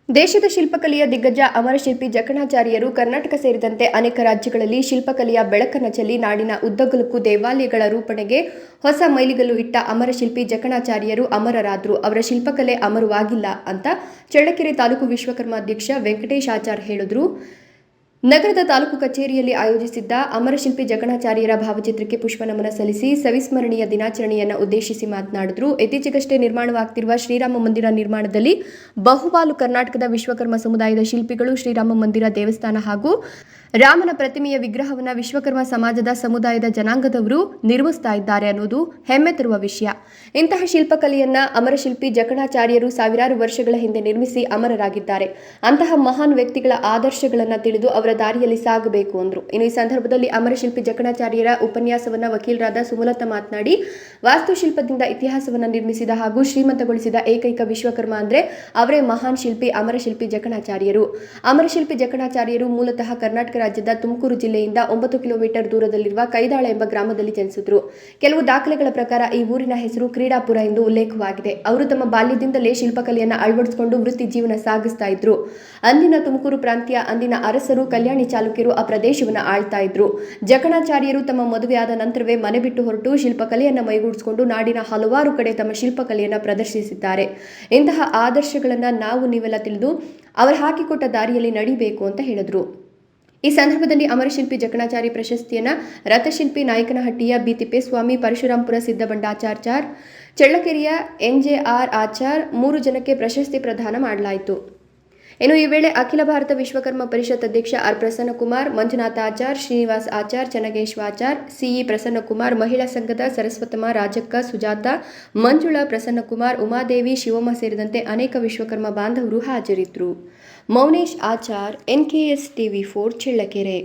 ದೇಶದ ಶಿಲ್ಪಕಲೆಯ ದಿಗ್ಗಜ ಅಮರಶಿಲ್ಪಿ ಜಕಣಾಚಾರ್ಯರು ಕರ್ನಾಟಕ ಸೇರಿದಂತೆ ಅನೇಕ ರಾಜ್ಯಗಳಲ್ಲಿ ಶಿಲ್ಪಕಲೆಯ ಬೆಳಕನ್ನು ಚೆಲ್ಲಿ ನಾಡಿನ ಉದ್ದಗಲಕ್ಕೂ ದೇವಾಲಯಗಳ ರೂಪಣೆಗೆ ಹೊಸ ಮೈಲಿಗಲ್ಲು ಇಟ್ಟ ಅಮರಶಿಲ್ಪಿ ಜಕಣಾಚಾರ್ಯರು ಅಮರರಾದರು. ಅವರ ಶಿಲ್ಪಕಲೆ ಅಮರವಾಗಿಲ್ಲ ಅಂತ ಚಳ್ಳಕೆರೆ ತಾಲೂಕು ವಿಶ್ವಕರ್ಮ ಅಧ್ಯಕ್ಷ ವೆಂಕಟೇಶ್ ಆಚಾರ್ ಹೇಳಿದರು. ನಗರದ ತಾಲೂಕು ಕಚೇರಿಯಲ್ಲಿ ಆಯೋಜಿಸಿದ್ದ ಅಮರಶಿಲ್ಪಿ ಜಕಣಾಚಾರ್ಯರ ಭಾವಚಿತ್ರಕ್ಕೆ ಪುಷ್ಪನಮನ ಸಲ್ಲಿಸಿ ಸವಿಸ್ಮರಣೀಯ ದಿನಾಚರಣೆಯನ್ನು ಉದ್ದೇಶಿಸಿ ಮಾತನಾಡಿದರು. ಇತ್ತೀಚೆಗಷ್ಟೇ ನಿರ್ಮಾಣವಾಗುತ್ತಿರುವ ಶ್ರೀರಾಮ ಮಂದಿರ ನಿರ್ಮಾಣದಲ್ಲಿ ಬಹುಪಾಲು ಕರ್ನಾಟಕದ ವಿಶ್ವಕರ್ಮ ಸಮುದಾಯದ ಶಿಲ್ಪಿಗಳು ಶ್ರೀರಾಮ ಮಂದಿರ ದೇವಸ್ಥಾನ ಹಾಗೂ ರಾಮನ ಪ್ರತಿಮೆಯ ವಿಗ್ರಹವನ್ನು ವಿಶ್ವಕರ್ಮ ಸಮಾಜದ ಸಮುದಾಯದ ಜನಾಂಗದವರು ನಿರ್ಮಿಸ್ತಾ ಇದ್ದಾರೆ ಅನ್ನೋದು ಹೆಮ್ಮೆ ತರುವ ವಿಷಯ. ಇಂತಹ ಶಿಲ್ಪಕಲೆಯನ್ನ ಅಮರಶಿಲ್ಪಿ ಜಕಣಾಚಾರ್ಯರು ಸಾವಿರಾರು ವರ್ಷಗಳ ಹಿಂದೆ ನಿರ್ಮಿಸಿ ಅಮರರಾಗಿದ್ದಾರೆ. ಅಂತಹ ಮಹಾನ್ ವ್ಯಕ್ತಿಗಳ ಆದರ್ಶಗಳನ್ನು ತಿಳಿದು ಅವರ ದಾರಿಯಲ್ಲಿ ಸಾಗಬೇಕು ಅಂದರು. ಇನ್ನು ಈ ಸಂದರ್ಭದಲ್ಲಿ ಅಮರಶಿಲ್ಪಿ ಜಕಣಾಚಾರ್ಯರ ಉಪನ್ಯಾಸವನ್ನ ವಕೀಲರಾದ ಸುಮಲತಾ ಮಾತನಾಡಿ, ವಾಸ್ತುಶಿಲ್ಪದಿಂದ ಇತಿಹಾಸವನ್ನು ನಿರ್ಮಿಸಿದ ಹಾಗೂ ಶ್ರೀಮಂತಗೊಳಿಸಿದ ಏಕೈಕ ವಿಶ್ವಕರ್ಮ ಅಂದ್ರೆ ಅವರೇ ಮಹಾನ್ ಶಿಲ್ಪಿ ಅಮರಶಿಲ್ಪಿ ಜಕಣಾಚಾರ್ಯರು. ಅಮರಶಿಲ್ಪಿ ಜಕಣಾಚಾರ್ಯರು ಮೂಲತಃ ಕರ್ನಾಟಕ ರಾಜ್ಯದ ತುಮಕೂರು ಜಿಲ್ಲೆಯಿಂದ 9 ಕಿಲೋಮೀಟರ್ ದೂರದಲ್ಲಿರುವ ಕೈದಾಳ ಎಂಬ ಗ್ರಾಮದಲ್ಲಿ ಜನಿಸಿದ್ರು. ಕೆಲವು ದಾಖಲೆಗಳ ಪ್ರಕಾರ ಈ ಊರಿನ ಹೆಸರು ಕ್ರೀಡಾಪುರ ಎಂದು ಉಲ್ಲೇಖವಾಗಿದೆ. ಅವರು ತಮ್ಮ ಬಾಲ್ಯದಿಂದಲೇ ಶಿಲ್ಪಕಲೆಯನ್ನು ಅಳವಡಿಸಿಕೊಂಡು ವೃತ್ತಿ ಜೀವನ ಸಾಗಿಸ್ತಾ ಇದ್ರು. ಅಂದಿನ ತುಮಕೂರು ಪ್ರಾಂತ್ಯ ಅಂದಿನ ಅರಸರು ಕಲ್ಯಾಣಿ ಚಾಲುಕ್ಯರು ಆ ಪ್ರದೇಶವನ್ನು ಆಳ್ತಾ ಇದ್ರು. ಜಕಣಾಚಾರ್ಯರು ತಮ್ಮ ಮದುವೆಯಾದ ನಂತರವೇ ಮನೆ ಬಿಟ್ಟು ಹೊರಟು ಶಿಲ್ಪಕಲೆಯನ್ನು ಮೈಗೂಡಿಸಿಕೊಂಡು ನಾಡಿನ ಹಲವಾರು ಕಡೆ ತಮ್ಮ ಶಿಲ್ಪಕಲೆಯನ್ನು ಪ್ರದರ್ಶಿಸಿದ್ದಾರೆ. ಇಂತಹ ಆದರ್ಶಗಳನ್ನು ನಾವು ನೀವೆಲ್ಲ ತಿಳಿದು ಅವರು ಹಾಕಿಕೊಟ್ಟ ದಾರಿಯಲ್ಲಿ ನಡಿಬೇಕು ಅಂತ ಹೇಳಿದ್ರು. ಈ ಸಂದರ್ಭದಲ್ಲಿ ಅಮರಶಿಲ್ಪಿ ಜಕಣಾಚಾರ್ಯ ಪ್ರಶಸ್ತಿಯನ್ನು ರಥಶಿಲ್ಪಿ ನಾಯಕನಹಟ್ಟಿಯ ಬಿತಿಪ್ಪೇಸ್ವಾಮಿ, ಪರಶುರಾಂಪುರ ಸಿದ್ದಬಂಡಾಚಾರ್ಚಾರ್, ಚಳ್ಳಕೆರೆಯ NJR ಆಚಾರ್ 3 ಜನಕ್ಕೆ ಪ್ರಶಸ್ತಿ ಪ್ರದಾನ ಮಾಡಲಾಯಿತು. ಇನ್ನು ಈ ವೇಳೆ ಅಖಿಲ ಭಾರತ ವಿಶ್ವಕರ್ಮ ಪರಿಷತ್ ಅಧ್ಯಕ್ಷ ಆರ್ ಪ್ರಸನ್ನಕುಮಾರ್, ಮಂಜುನಾಥ ಆಚಾರ್, ಶ್ರೀನಿವಾಸ್ ಆಚಾರ್, ಚನ್ನಗೇಶ್ವ ಆಚಾರ್, ಸಿಇ ಪ್ರಸನ್ನಕುಮಾರ್, ಮಹಿಳಾ ಸಂಘದ ಸರಸ್ವತಮ್ಮ, ರಾಜಕ್ಕ, ಸುಜಾತ, ಮಂಜುಳಾ, ಪ್ರಸನ್ನಕುಮಾರ್, ಉಮಾದೇವಿ, ಶಿವಮ್ಮ ಸೇರಿದಂತೆ ಅನೇಕ ವಿಶ್ವಕರ್ಮ ಬಾಂಧವರು ಹಾಜರಿದ್ದರು. Mounesh Achar, NKS TV4 Challakere.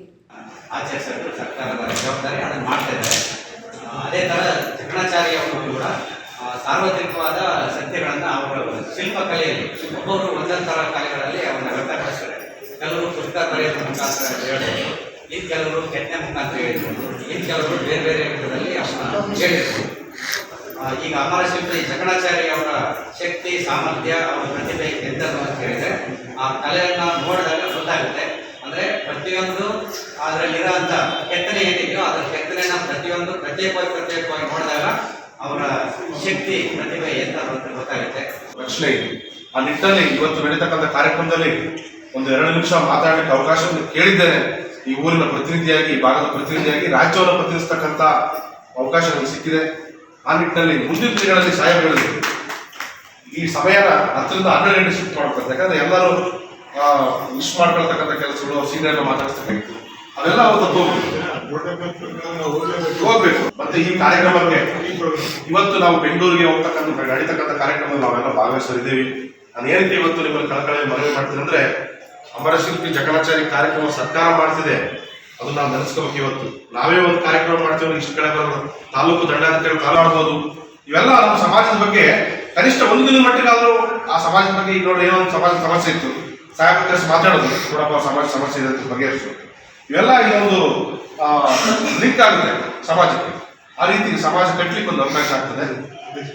ಸಾರ್ವತ್ರಿಕವಾದ ಸತ್ಯಗಳನ್ನು ಅವರ ಶಿಲ್ಪಕಲೆಯಲ್ಲಿ ಒಬ್ಬರು ಒಂದೊಂದರ ಕಲೆಗಳಲ್ಲಿ ಅವನ್ನ ವ್ಯಕ್ತಪಡಿಸ್ತಾರೆ. ಕೆಲವರು ಪುಸ್ತಕ ಬರೆಯೋದ್ರ ಮುಖಾಂತರ ಹೇಳ್ಬೋದು, ಇನ್ನು ಕೆಲವರು ಕೆತ್ತನೆ ಮುಖಾಂತರ ಹೇಳ್ಬೋದು, ಇನ್ನು ಕೆಲವರು ಬೇರೆ ಬೇರೆ ವಿಧದಲ್ಲಿ ಅವನ್ನ ಹೇಳಿರ್ಬೋದು. ಈಗ ಅಮರಶಿಲ್ಪಿ ಜಕಣಾಚಾರ್ಯ ಅವರ ಶಕ್ತಿ, ಸಾಮರ್ಥ್ಯ, ಅವರ ಪ್ರತಿಭೆ ಎಂಥದ್ದು ಅಂತ ಹೇಳಿದ್ರೆ ಆ ಕಲೆಯನ್ನು ನೋಡಿದಾಗ ಗೊತ್ತಾಗುತ್ತೆ. ಅಂದರೆ ಪ್ರತಿಯೊಂದು ಅದರಲ್ಲಿರೋಂಥ ಕೆತ್ತನೆ ಏನಿದೆಯೋ ಅದರ ಕೆತ್ತನೆನ ಪ್ರತಿಯೊಂದು ಪ್ರತ್ಯೇಕವಾಗಿ ನೋಡಿದಾಗ ಅವರ ಶಕ್ತಿ, ಪ್ರತಿಭೆ ಎಂಥದ್ದು ಅಂತ ಗೊತ್ತಾಗುತ್ತೆ. ರಕ್ಷಣೆ ಇದೆ. ಆ ನಿಟ್ಟಿನಲ್ಲಿ ಇವತ್ತು ನಡೀತಕ್ಕಂಥ ಕಾರ್ಯಕ್ರಮದಲ್ಲಿ ಒಂದು 2 ನಿಮಿಷ ಮಾತಾಡಲಿಕ್ಕೆ ಅವಕಾಶವನ್ನು ಕೇಳಿದ್ದೇನೆ. ಈ ಊರಿನ ಪ್ರತಿನಿಧಿಯಾಗಿ, ಈ ಭಾಗದ ಪ್ರತಿನಿಧಿಯಾಗಿ ರಾಜ್ಯವನ್ನು ಪ್ರತಿನಿಧಿಸ್ತಕ್ಕಂಥ ಅವಕಾಶ ನನಗೆ ಸಿಕ್ಕಿದೆ. ಆ ನಿಟ್ಟಿನಲ್ಲಿ ಮುಂದಿನ ದಿನಗಳಲ್ಲಿ ಸಾಹೇಬರಲ್ಲಿ ಈ ಸಮಯನ 10 ರಿಂದ 12 ಗಂಟೆ ಶಿಫ್ಟ್ ಮಾಡ್ಕೊಳ್ತಾರೆ. ಯಾಕಂದ್ರೆ ಎಲ್ಲರೂ ವಿಶ್ ಮಾಡ್ಕೊಳ್ತಕ್ಕಂಥ ಕೆಲಸಗಳು, ಸೀನಿಯರ್ನ ಮಾತಾಡಿಸ್ತಕ್ಕಂಥ ಅವೆಲ್ಲ ಅವತ್ತು ಹೋಗ್ಬೇಕು. ಮತ್ತೆ ಈ ಕಾರ್ಯಕ್ರಮಕ್ಕೆ ಇವತ್ತು ನಾವು ಬೆಂಗಳೂರಿಗೆ ಹೋಗ್ತಕ್ಕಂಥ ನಡೀತಕ್ಕಂಥ ಕಾರ್ಯಕ್ರಮದಲ್ಲಿ ನಾವೆಲ್ಲ ಭಾಗವಹಿಸಿದ್ದೀವಿ. ನಾನು ಏನಕ್ಕೆ ಇವತ್ತು ನಿಮ್ಮಲ್ಲಿ ಕಳಕಳಿ ಮನವಿ ಮಾಡ್ತೀನಿ ಅಂದ್ರೆ, ಅಮರಶಿಲ್ಪಿ ಜಕಣಾಚಾರ್ಯ ಕಾರ್ಯಕ್ರಮ ಸರ್ಕಾರ ಮಾಡ್ತಿದೆ, ಅದು ನಾವು ನೆನೆಸ್ಕೋಬೇಕು. ಇವತ್ತು ನಾವೇ ಒಂದು ಕಾರ್ಯಕ್ರಮ ಮಾಡ್ತೀವಿ, ಇಷ್ಟು ಕಡೆ ಬರೋದು, ತಾಲೂಕು ದಂಡಾಧಿಕಾರಿ ಕಾಲಾಡ್ಬೋದು, ಇವೆಲ್ಲ ನಮ್ಮ ಸಮಾಜದ ಬಗ್ಗೆ ಕನಿಷ್ಠ ಒಂದು ದಿನದ ಮಟ್ಟಿಗಾದರೂ ಆ ಸಮಾಜದ ಬಗ್ಗೆ ಈಗ ನೋಡಿ ಏನೋ ಒಂದು ಸಮಾಜದ ಸಮಸ್ಯೆ ಇತ್ತು, ಸಾಹೇಬ ಮಾತಾಡೋದು ನೋಡಪ್ಪ ಸಮಾಜ ಸಮಸ್ಯೆ ಇದೆ ಅಂತ ಬಗೆಹರಿಸು, ಇವೆಲ್ಲ ಈ ಒಂದು ಲಿಂಕ್ ಆಗುತ್ತೆ ಸಮಾಜಕ್ಕೆ. ಆ ರೀತಿ ಸಮಾಜ ಕಟ್ಟಲಿಕ್ಕೆ ಒಂದು ಅವಕಾಶ ಆಗ್ತದೆ.